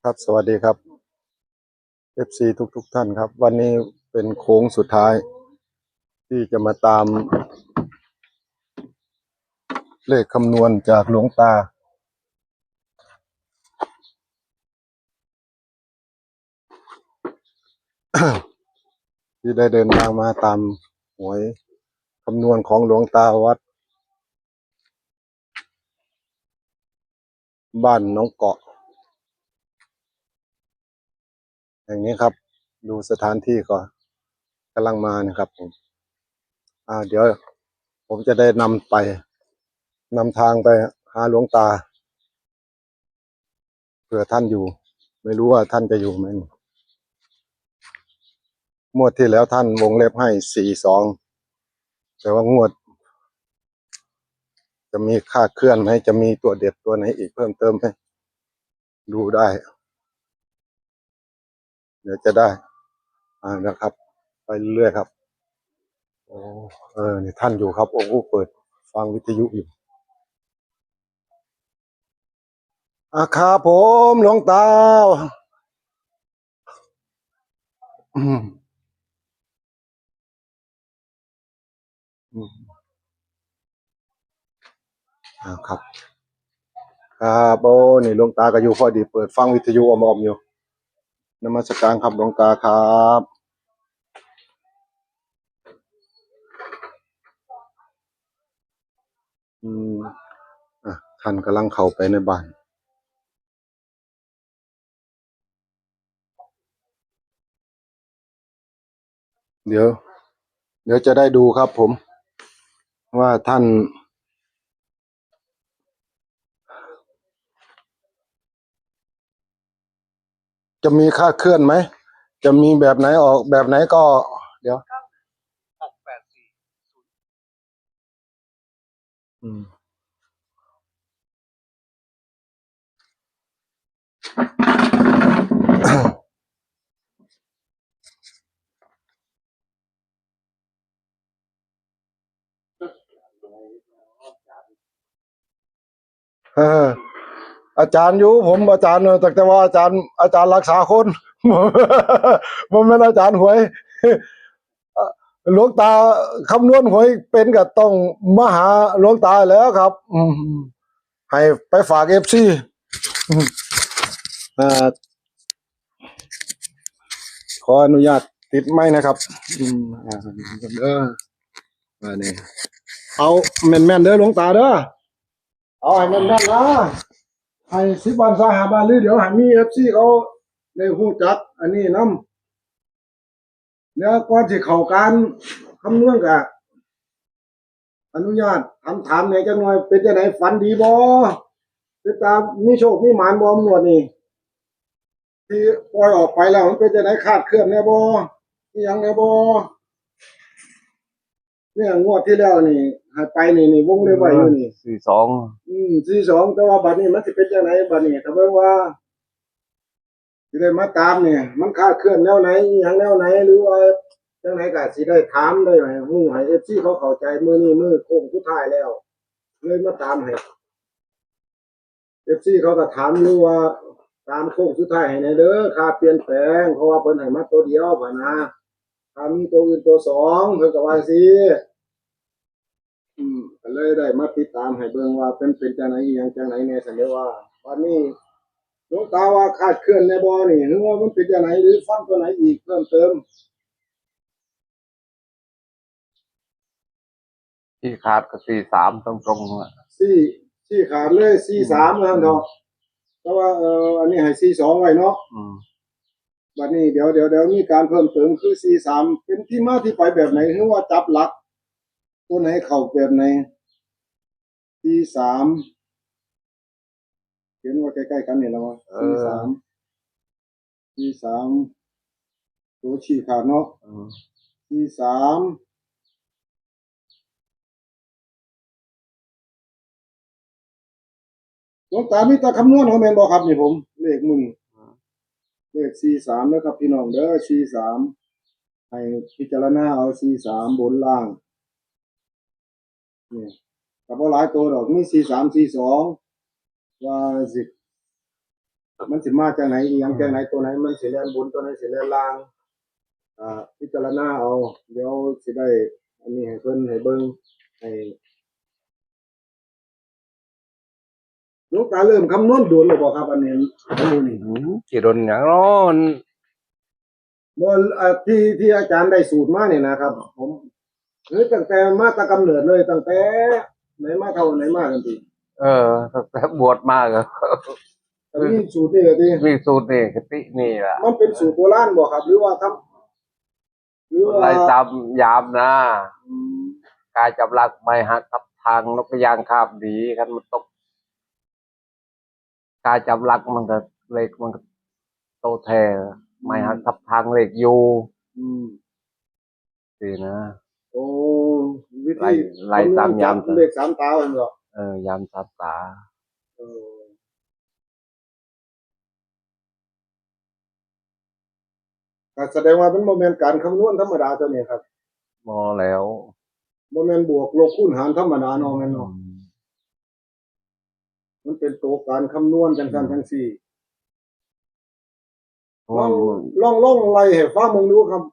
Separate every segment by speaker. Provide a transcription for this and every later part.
Speaker 1: ครับสวัสดีครับ FC ทุกท่านครับวันนี้เป็นโค้งสุดท้ายที่จะมาตามเลขคำนวณจากหลวงตา ที่ได้เดินทางมาตามหวยคำนวณของหลวงตาวัดบ้านน้องเกาะแห่งนี้ครับดูสถานที่ก่อนกำลังมานะครับผมเดี๋ยวผมจะได้นำทางไปหาหลวงตาเผื่อท่านอยู่ไม่รู้ว่าท่านจะอยู่ไหมงวดที่แล้วท่านวงเล็บให้42แต่ว่างวดจะมีค่าเคลื่อนไหมจะมีตัวเด็ดตัวไหนอีกเพิ่มเติมไหมดูได้เดี๋ยวจะได้นะครับไปเรื่อยครับโอ้นี่ท่านอยู่ครับโอ้เปิดฟังวิทยุอยู่ครับผมหลวงตาอืมอืมครับครับโอ้นี่หลวงตาก็อยู่พอดีเปิดฟังวิทยุอมๆอยู่นมัสการครับหลวงตาครับอืมท่านกำลังเข้าไปในบ้านเดี๋ยวจะได้ดูครับผมว่าท่านจะมีค่าเคลื่อนไหมจะมีแบบไหนออกแบบไหนก็เดี๋ยวอืมเอออาจารย์อยู่ผมอาจารย์แต่ว่าอาจารย์รักษาคนผมเป็นอาจารย์หวยหลวงตาคำนวณหวยเป็นก็ต้องมาหาหลวงตาแล้วครับให้ไปฝากFCอ่าขออนุญาตติดไม้นะครับเด้อนี่เอาแม่นๆเด้อหลวงตาเด้อเอาให้แม่นๆนะให้10 วัน25 วันหรือเดี๋ยวให้มีFCเขาได้ฮู้จักอันนี้นำแล้วก่อนสิเข้าการคำนวณก็อนุญาตถามแหน่จักหน่อยเป็นจังได๋ฝันดีบ่เป็นตามีโชคมีหมานบ่งวดนี้ที่ปล่อยออกไปแล้วมันเป็นจังได๋คาดเคลื่อนแน่บ่อิหยังแน่บ่เนี่ยงวดที่แล้วนี่ให้ไปนี่วงเล็บไว้อยู่นี่
Speaker 2: 4242
Speaker 1: แต่ว่าบัดนี้มันสิเป็นจังไดบัดนี้ถ้าเบิ่งว่าสิได้มาตามเนี่ยมันคลาดเคลื่อนแนวไหนอิหยังแนวไหนหรือว่าจังไดก็สิได้ถามได้ให้ฮู้ให้ FC เขาเข้าใจมื้อนี้มื้อโค้งสุดท้ายแล้วเลยมาตามให้ FC เขาก็ถามอยู่ว่าตามโค้งสุดท้ายให้แหน่เด้อค่าเปลี่ยนแปลงเพราะว่าเพิ่นให้มาตัวเดียวบัดนะถ้ามีตัวอื่นตัวสองเพิ่นก็ว่าจั่งซี้ก็เลยได้มาติดตามให้เบิ่งว่าเป็นจังไดอิหยังจังไดแหน่ซั้นเด้อว่าวันนี้หลวงตาว่าคลาดเคลื่อนแน่บ่นี่หรือว่ามันเป็นจังไดหรือฟันตัวไหนอีกเพิ่มเติม
Speaker 2: ที่ขาดก็43ตรงๆอะ
Speaker 1: สี่สี่ขาดเลย43ว่าซั่นเถาะแต่ว่าอันนี้ให้42ไว้เนาะบัดนี้เดี๋ยวมีการเพิ่มเติมคือ43เป็นที่มาที่ไปแบบไหนหรือว่าจับหลักตัวไหนเข้าแบบไหน43เขียนว่าใกล้ๆกันนี่ล่ะว่า43 43ตัวชี้ขาดเนาะ43หลวงตามีแต่คำนวณเอาแม่นบ่ครับนี่ผมเลขมื้อนี้เลข43นะครับพี่น้องเด้อ43ให้พิจารณาเอา43บนล่างนี่ก็บ่หลายตัวดอกมี43 42ว่าสิ มันสิมาจากไหนอีหยังจากไหนตัวไหนมันสิแล่นบนตัวไหนสิแล่นล่างพิจารณาเอาเดี๋ยวสิได้อันนี้ให้เพิ่นให้เบิ่งให้หลวงตาเริ่มคำนวณโดนแล้วบ่ครับอันนี้ดูนี่
Speaker 2: กี่ดนอย่างน้อน
Speaker 1: บ่ที่อาจารย์ได้สูตรมาเนี่ยนะครับ ผมตั้งแต่มาแตะกำเนิดเลยตั้งแต่ไหนมาเท่าไหนมากันที
Speaker 2: ตั้งแต่บวชมาก็
Speaker 1: แต่มีสูตรนี่ก็ที
Speaker 2: มีสูตรนี่คตินี่แหละ
Speaker 1: มันเป็นสูตรโบราณบ่ครับ หรือว่าทำหรือว่า
Speaker 2: ไล่ตามยามนะ
Speaker 1: อืม
Speaker 2: กายจับหลักไม่หักกับทางนกกระยางคาบดีกันมันตกกายจับหลักมันก็เลขมันก็โตแท้ไม่หักกับทางเลขอยู่
Speaker 1: อืม
Speaker 2: สินะ
Speaker 1: โอ้วิ
Speaker 2: ไล่
Speaker 1: ธี
Speaker 2: ไล่ตามยาม
Speaker 1: เลขสามตามันเหรอย
Speaker 2: ามสามตา
Speaker 1: เออก็แสดงว่ามันบ่แม่นการคำนวณธรรมดาตัวนี้ครับ
Speaker 2: มอแล้ว
Speaker 1: บ่แม่นบวกลบคูณหารธรรมดาเนาะแม่นเนาะมันเป็นตัวการคำนวณจังซั่นจังซี่
Speaker 2: เพราะว่า
Speaker 1: ลองไล่ให้ฟังมึงดูครับ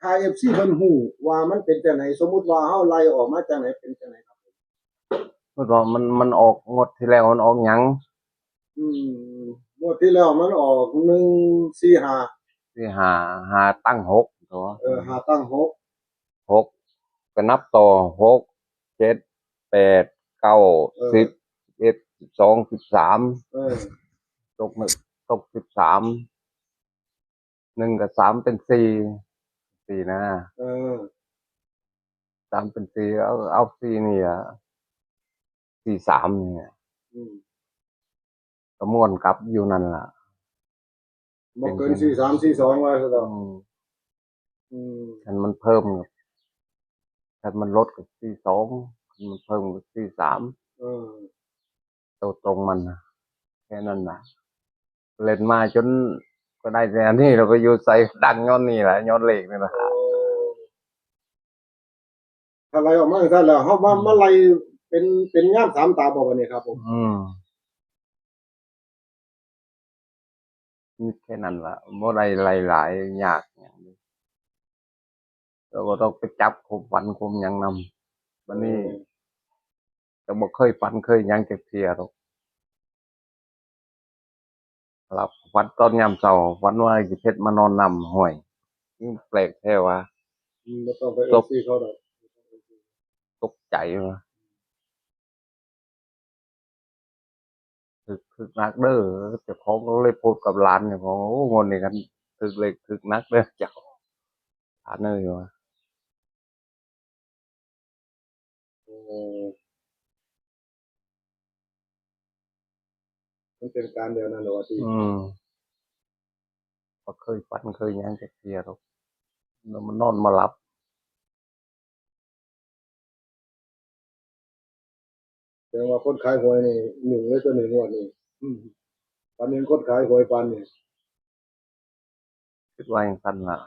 Speaker 1: ถ้า FC เพิ่นฮู้ว่ามันเป็นจังไหนสมมุติว่าเฮาไล่ออกมาจังไหนเป็นจังไหนครับ
Speaker 2: มันออกงดที่แล้วมันออกหยัง
Speaker 1: อืมงวดที่แล้วมันออก145
Speaker 2: ที่หาตั้งหกตัว
Speaker 1: หาตั้ง6
Speaker 2: หกก็นับต่อหกเจ็ดแปดเก้าสิบเอ็ด12 13
Speaker 1: เออ
Speaker 2: ตกตก13หนึ่งกับสามเป็นสี่นะ
Speaker 1: เออ
Speaker 2: สามเป็นสี่เอาสี่นี่อ่ะ43เนี่ย
Speaker 1: อืม
Speaker 2: ก็ม่วนกลับอยู่นั่นล่ะ
Speaker 1: บ่เกิน43 42ว่าซะด
Speaker 2: อื
Speaker 1: อก
Speaker 2: ม
Speaker 1: อืม
Speaker 2: คันมันเพิ่มกับคันมันลดกับ42คันมันเพิ่มกับ43
Speaker 1: เออ
Speaker 2: ตัวตรงมันนะแค่นั้นนะเล่นมาจนก็ได้แต่อันนี้เราก็อยู่ใส่ดังย้อนนี่แหละย้อนเหล็กนี่แหละ
Speaker 1: โอ้ถ้าไล่ออกมาจังซั่นแล้วเฮามาไล่เป็นงามสามตาบ่บัดนี้ครับผม
Speaker 2: นี่แค่นั้นละบ่ได้หลายยากอย่างนี้เราก็ต้องไปจับคุมฝันคุมหยังนำวันนี้ก็บ่เคยฝันเคยหยังจักเที่ยหรอกหลับฝันตอนยามเช้าฝันว่าสิเพชรมานอนนำห้วยนี่แปลกแท้ว่า
Speaker 1: บ่ต้องไปเอ่ยชื่อเขาดอก
Speaker 2: ตกใจว่าถึกนักเด้อเจ้าของก็เลยพูดกับหลานเนี่ยบอกโอ้งนนี่กันถึกเลยถึกนักเด้อเจ้าหลานเอ้ยว่า
Speaker 1: เออมันเป็นการเดียวนั่นแหละว่าที่
Speaker 2: บ่เคยฝันเคยหยังจักเที่ยหรอกแล้วมันนอนมาหลับ
Speaker 1: แสดงว่าคนขายหวยนี่หนึ่งเลยตัวหนึ่งงวดนี่ตอนนี้คนขายหวยปานนี่
Speaker 2: คิดว่าจังซั่นล่ะ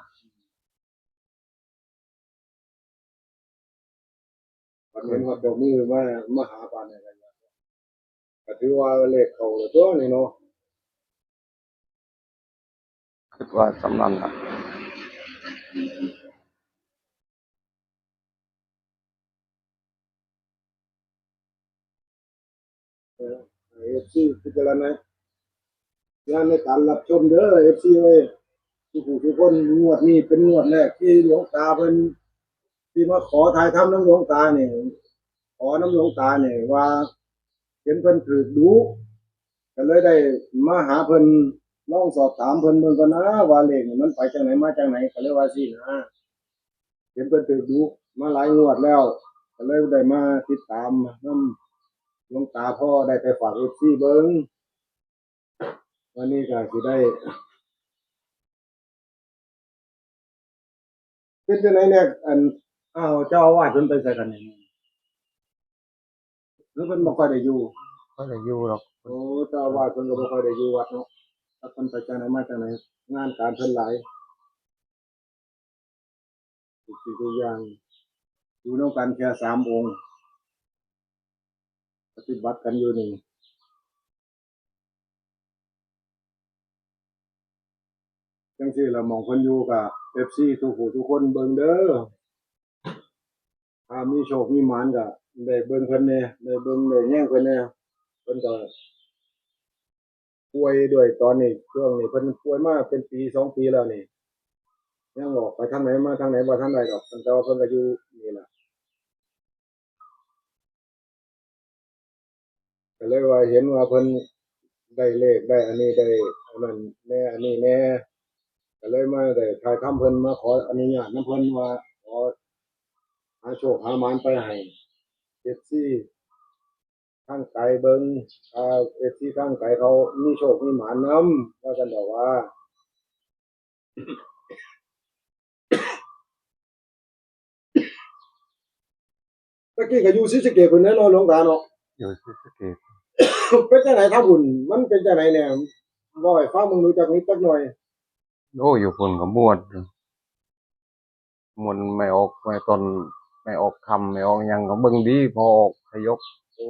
Speaker 1: ตอนนี้ว่าเจ้ามือมาหาปานนี่กันก็ถือว่าเลขเข้าแล้วตัวนี่เนาะ
Speaker 2: คิดว่าสำนันล่ะ
Speaker 1: FC พิจารณาญาณในการรับชมเด้อ FC เว้ยทุกคนงวดนี้เป็นงวดแรกที่หลวงตาเพิ่นที่มาขอถ่ายทำน้ำหลวงตาเนี่ยขอน้ำหลวงตาเนี่ยว่าเห็นเพิ่นถูกดูก็เลยได้มาหาเพิ่นลองสอบถามเพิ่นเบิ่งก่อนนะว่าเลขนี่มันไปจังไหนมาจังไหนก็เลยว่าสินะเห็นเพิ่นถูกดูมาหลายงวดแล้วก็เลยได้มาติดตามน้ำหลวงตาพ่อได้ไปฝาก FC เบิ่งวันนี้ก็สิได้เป็นจังไหนเนี่ยเจ้าอาวาสเพิ่นไปใส่กันนี่หรือเพิ่นบ่ค่อยได้อยู่
Speaker 2: ก็ได้อยู่หรอก
Speaker 1: โอ้เจ้าอาวาสเพิ่นก็บ่ค่อยได้อยู่วัดเนาะถ้าเพิ่นไปจังไหนมาจังไหนงานการเพิ่นหลายทุกสิ่งทุกอย่างอยู่นำกันแค่3องค์ปฏิบัติกันอยู่นี่ จังซี่ละหม่องเพิ่นอยู่ก็ FC ทุกผู้ทุกคนเบิ่งเด้อถ้ามีโชคมีหมานก็ได้เบิ่งเพิ่นแหน่ได้เบิ่งได้แย่งเพิ่นแหน่เพิ่นก็ป่วยด้วยตอนนี้ช่วงนี้เพิ่นป่วยมาเป็นปี2 ปีแล้วนี่ยังออกไปทางไหนมาทางไหนบ่ทันได้ดอกแต่ว่าเพิ่นก็อยู่นี่ล่ะก็เลยว่าเห็นว่าเพิ่นได้เลขได้อันนี้ได้อันนั้นแน่อันนี้แน่ก็เลยมาได้ถ่ายทำเพิ่นมาขออนุญาตนำเพิ่นว่าขอหาโชคหาหมานไปให้ FC ทางไกลเบิ่งFC ทางไกลเขามีโชคมีหมานนำว่าซั่นดอกว่าตะกี้ก็อยู่ศรีสะเกษพุ่นแหละเนาะหลวงตาเนาะ
Speaker 2: อยู่ศรีสะเกษ
Speaker 1: เป็นจังไดทำบุญมันเป็นจังไดแหน่เว้าให้ฟังมึงรู้จักนิดจักหน่อย
Speaker 2: โอ้อยู่พุ่นก็ม่วนไม่ออกไม่ต้นไม่ออกคำไม่ออกหยังก็เบิ่งดีพอออกขยก
Speaker 1: โอ้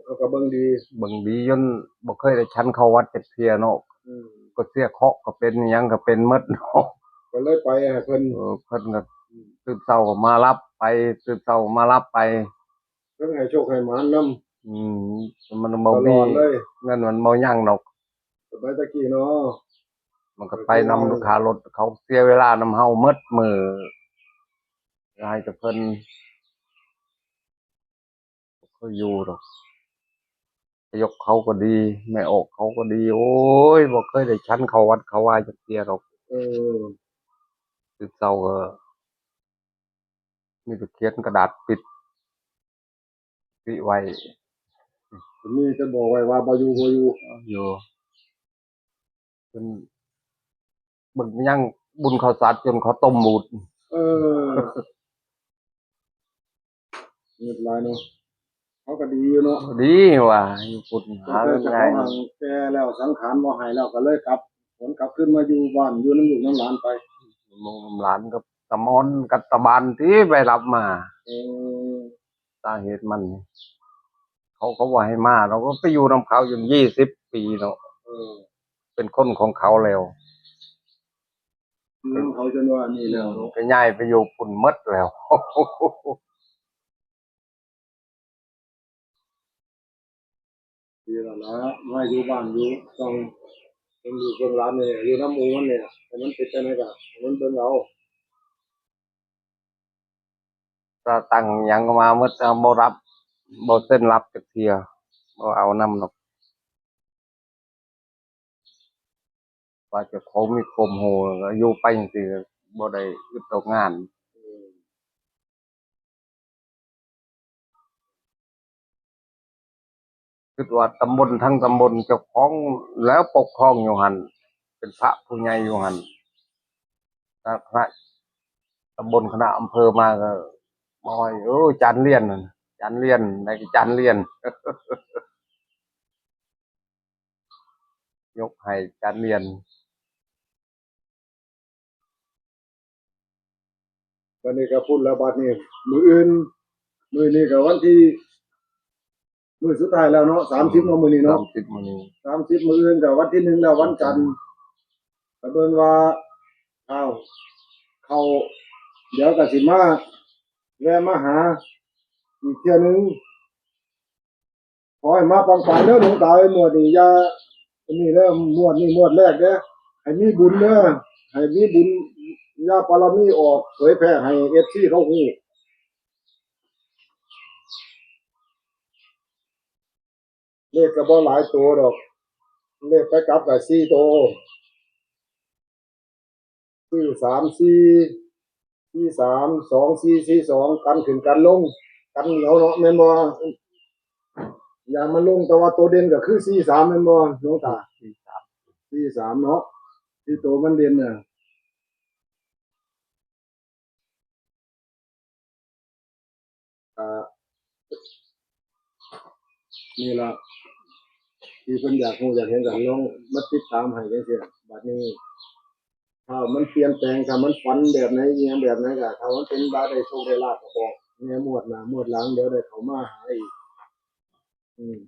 Speaker 1: เขาก็เบิ่งดี
Speaker 2: เบิ่งดีจนบ่เคยได้ฉันเข้าวัดจักเที่ยเนาะ
Speaker 1: อืม
Speaker 2: ก็เสียเคราะห์ก็เป็นหยังก็เป็นหมดเนาะ
Speaker 1: ก็เลยไปให้เพิ่น
Speaker 2: เพิ่นก็ตื่นเช้าก็มารับไปตื่นเช้ามารับไป
Speaker 1: เพิ่นให้โชคให้หมานนำ
Speaker 2: อืมมันบ่
Speaker 1: ตล
Speaker 2: มี
Speaker 1: อดเลย
Speaker 2: เงินมันบ่ยังดอก
Speaker 1: สมัยตะกี้เนาะ
Speaker 2: มันก็ไปนำลูกค้ารถเขาเสียเวลานำเฮาหมดมื้อให้แต่เพิ่นเขาอยู่ดอกยกเขาก็ดีไม่ออกเขาก็ดีโอ้ยบ่เคยได้ฉันเข้าวัดเข้าวาจักเที่ยดอก
Speaker 1: เออ
Speaker 2: ตื่นเช้าก็มีแต่เขียนกระดาษปิไว้
Speaker 1: มีจะบอกไว้ว่าบ่อยู่
Speaker 2: อยู่จนเบิ่งยังบุญข้าวสารจนเขาต้มหมูด
Speaker 1: เออมีหลายเนาะเขาก็ดีอยู่เนาะ
Speaker 2: ดีว่ะอยู่พุ่นหา
Speaker 1: แต่
Speaker 2: เงินง่าย
Speaker 1: เขาหังแก่แล้วสังขารบ่ให้แล้วก็เลยกลับผลกลับขึ้นมาอยู่บ้านอยู่นำลูกนำหลานไป
Speaker 2: มงหลานกับตะมอนกับตะบานที่ไปรับมา
Speaker 1: เออ
Speaker 2: สาเหตุมันเขาก็ว่าให้มาเราก็ไปอยู่นำเขาอยู่20 ปีเนาะ
Speaker 1: เออ
Speaker 2: เป็นคนของเขาแล้ว
Speaker 1: เขาจนว่านี่แล้วเนาะ
Speaker 2: ก็ย้ายไปอยู่พุ่นหมดแล้ว
Speaker 1: ดีแล้วล่ะมาอยู่บ้านอยู่ต้องเป็นอยู่เบิ่งหลานนี่อยู่นำหมู่มันนี่ล่ะให้มันเป็นจังไดก็ให้มันเบิ่งเอา
Speaker 2: ถ้าตั้งหยังมาหมดเอาบ่รับบ่เซ็นรับจักเที่ยบ่เอานำดอกว่าเจ้าของมีความรู้ก็อยู่ไปจังซี่ก็บ่ได้อึดดอกงานคิดว่าตำบลทั้งตำบลเจ้าของแล้วปกครองอยู่หั่นเป็นพระผู้ใหญ่อยู่หั่นถ้าพระตำบลคณะอำเภอมาก็บ่ให้จันเรียนนั่นจันเรียนได้ก็จันเรียน ยกให้จันเรียน
Speaker 1: บัดนี้ก็พูดแล้วบัดนี้มื้ออื่นมื้อนี้ก็วันที่มื้อสุดท้ายแล้วเนาะ30เนาะมื้อนี้เนาะ
Speaker 2: 30มื้อนี้
Speaker 1: 30มื้ออื่นก็วันที่1แล้ววันจันทร์ก็เบิ่งว่าอ้าวเขาเดี๋ยวก็สิมาแวะมาหาอีกเที่ยหนึงขอให้มาปังๆเด้อหลวงตาเอ้ยงวดนี้อย่าอันนี้เด้องวดนี้งวดแรกเด้อให้มีบุญเด้อให้มีบุญญาปารมีออกเผยแพร่ให้ FC เขาฮู้เลขก็บ่หลายตัวดอกเลขไปกลับก็4ตัวซื้อ3 4 4 3 2 4 4 2กันขึ้นกันลงกันเหนียวเนาะแม่นบ่อย่ามาลงแต่ว่าตัวเด่นก็คือ4 3แม่นบ่หลวงตา4 3เนาะที่ตัวมันเด่นน่ะอ่านี่ล่ะที่เพิ่นอยากรู้อยากเห็นก็ลองมาติดตามให้จังซี่บัดนี้ถ้ามันเปลี่ยนแปลงถ้ามันฝันแบบไหนอิหยังแบบไหนก็ถ้ามันเป็นบ่ได้โชคได้ลาภก็บอกแม่งวดหน้างวดหลังเดี๋ยวได้เข้ามาหาอีกอืม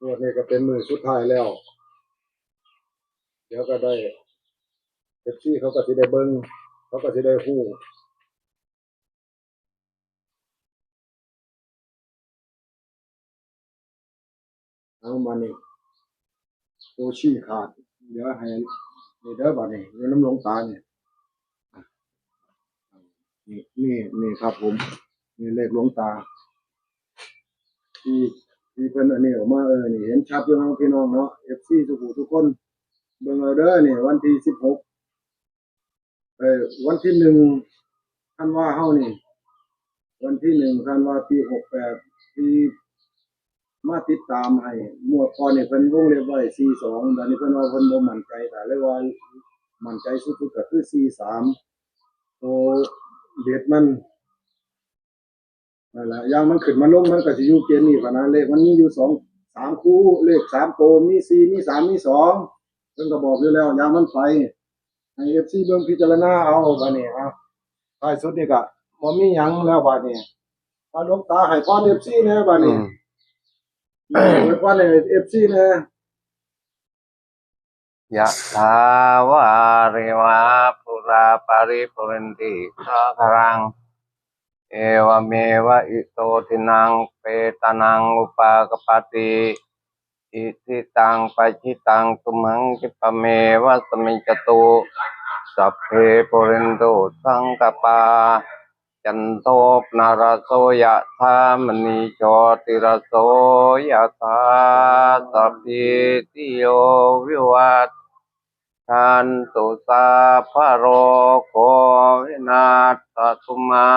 Speaker 1: งวดนี้ก็เป็นมื้อสุดท้ายแล้ว เดี๋ยวก็ได้เอฟซีเขาก็สิได้เบิ่งเขาก็สิได้ฮู้เอามานี่ตัวชี้ขาดเดี๋ยวให้นี่เด้อบัดนี้นี่น้ำหลวงตาเนี่ยนี่ครับผมนี่เลขหลวงตาที่เพิ่นอันนี้ออกมานี่เห็นชัดอยู่เนาะพี่น้องเนาะ FC ทุกคนเบิ่งเอาเด้อนี่วันที่16วันที่1ธันวาเฮานี่วันที่1ธันวาปี68ที่มาติดตามให้หมวดก่อนนี่เพิ่นวงเล็บไว้42บัดนี้เพิ่นว่าเพิ่นบ่มั่นใจแต่เลยว่ามั่นใจสุดๆก็คือ43ตัวเด็ดมันนั่นแหละอย่างมันขึ้นมาลงมันก็สิอยู่เกณฑ์นี้พะนะเลขมันมีอยู่3คู่เลข3ตัวมี4มี3มี2เพิ่นก็บอกอยู่แล้วอย่างมันไปให้ FC เบิ่งพิจารณาเอาบัดนี้ครับท้ายสุดนี่ก็บ่มีหยังแล้วบัดนี้พาหลวงตาให้พร FC แหน่บัดนี้ให้พรให้ FC แหน่
Speaker 2: ยะถาวาริวาปุราปาริปุเรนติสาคารังเอวเมวะอิโตทินังเปตานังอุปากปปติอิทิตังปัจจิตังตุมหังคิปะเมวะสมิจจตุสัพเพปุเรนโตสังกปาจันโทปนาราโสยะธามณีโชติราโสยะธาสัพพิติโยวิวัตชันตุสาพะโรโควินาศตุมา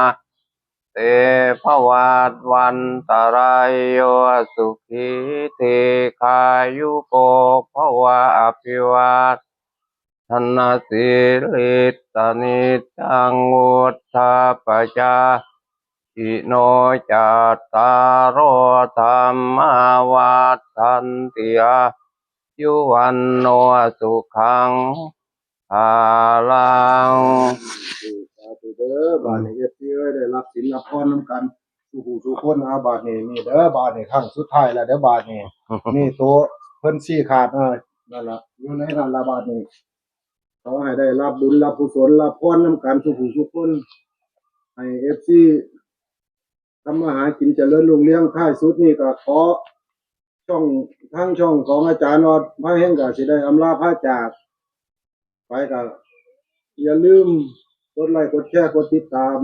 Speaker 2: เตภวัตวันตรายโยสุขีเทคายุโกภวะอภิวาทนาสิริสนิจังวุฒาปจาอิโนจัตตารโอธรรมาวัฏันติอายุวันโนสุขังภาลัง
Speaker 1: สาธุเด้อบาดนี้เอ้ยได้รับศีลรับพรนำกันทุกคนบาดนี้นี่เด้อบาดนี้ครั้งสุดท้ายแล้วเด้อบาดนี้นี่ตัวเพิ่นชี้ขาดนั่นล่ะอยู่ในนั้นละบาดนี้ขอให้ได้รับบุญรับกุศลรับพรนำกันทุกคนให้ FC ทำมาหากินเจริญรุ่งเรืองท้ายสุดนี่ก็ขอช่องทั้งช่องของอาจารย์ออดพระแห่งก็สิได้อำลาพระจากไปก็อย่าลืมกดไลค์กดแชร์กดติดตาม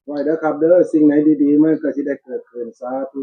Speaker 1: ไว้เด้อครับเด้อสิ่งไหนดีๆมันก็สิได้เกิดขึ้นสาธุ